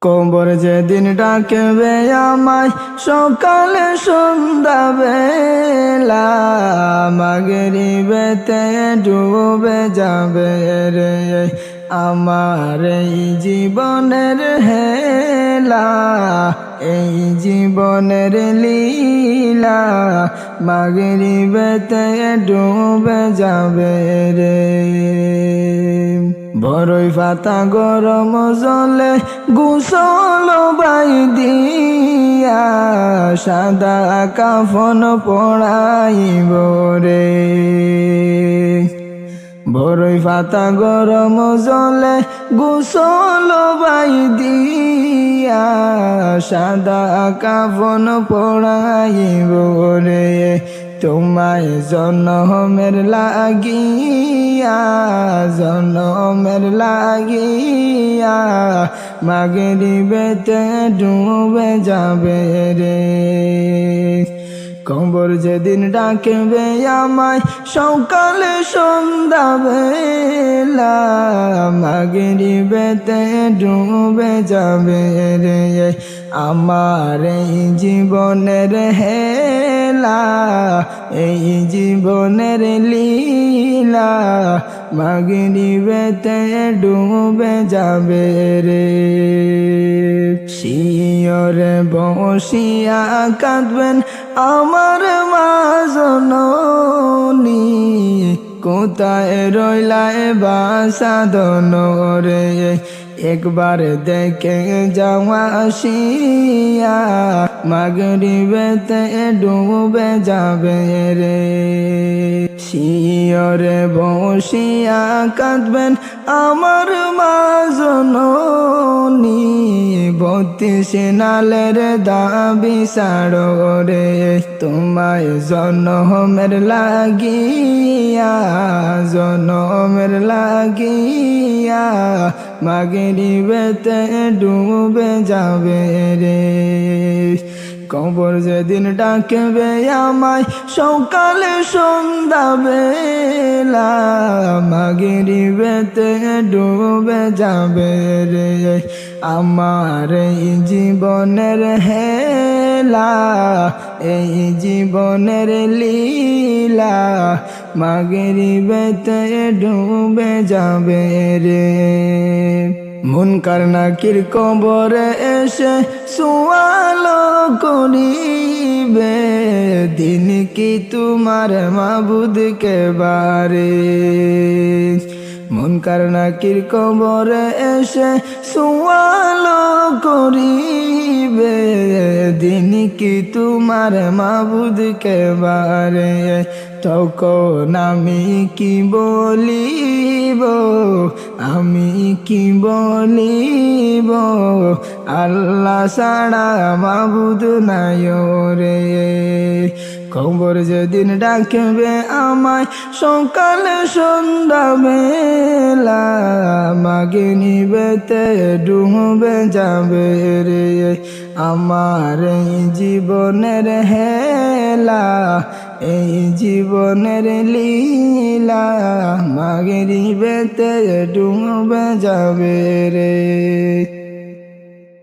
কবর যেদিন ডাকবে আমায় সকালে সন্ধ্যা বেলা, মাগরিবেতে ডুবে যাবে রে আমার এই জীবনের হেলা, এই জীবনের লীলা, মাগরিবেতে ডুবে যাবে রে। বড়ই পাতা গরম জলে গোসল বাই দিয়া, সাদা কাফন পড়াইব রে। বড়ই পাতা গরম জলে গোসল বাই দিয়া, সাদা কাফন পড়াইব রে। তোমায় জনমের লাগিয়া, জনমের লাগিয়া, মাগরিবেতে ডুবে যাবে রে। কবর যেদিন ডাকবে আমায় সকালে সন্ধ্যা বেলা, মাগরিবেতে ডুবে যাবে রে আমার এই জীবনের হেলা, এই জীবনের লীলা, মাগরিবেতে ডুবে যাবে রে। শিয়রে বসিয়া কাঁদবেন আমার মা জননী, কোথায় রইলা বাসাদন রে। একবার দেখে যাওয়া আসিয়া, মাগরিবেতে ডুবে যাবে রে। শিয়রে বসিয়া কাঁদবেন আমার মা জননী, 32 নালের দাবি সাড়ো রে। তোমায় জনমের লাগিয়া, জনমের লাগিয়া, মাগরিবেতে ডুবে যাবে রে। কবর যেদিন ডাকবে আমায় সকালে সন্ধ্যা বেলা, মাগরিবেতে ডুবে যাবে রে আমার এই জীবনের হেলা, এই জীবনের লীলা, মাগরিবেতে ডুবে যাবে রে। মুনকার নাকির কবরে এসে সুয়াল করিবে, দিন কি তোমার মাবুদ কে বারে। মুনকার নাকির কবরে এসে সুয়াল করিবে, দিন কি তোমার মাবুদ কে বারে। তখন আমি কি বলিব, আমি কি বলিব, আল্লাহ ছাড়া মাবুদ নাই রে। কবর যেদিন ডাকবে আমায় সকালে সন্ধ্যা বেলা, মাগরিবেতে ডুবে যাবে রে আমার এই জীবনের হেলা, এই জীবনের লীলা, মাগরিবেতে ডুবে যাবে রে।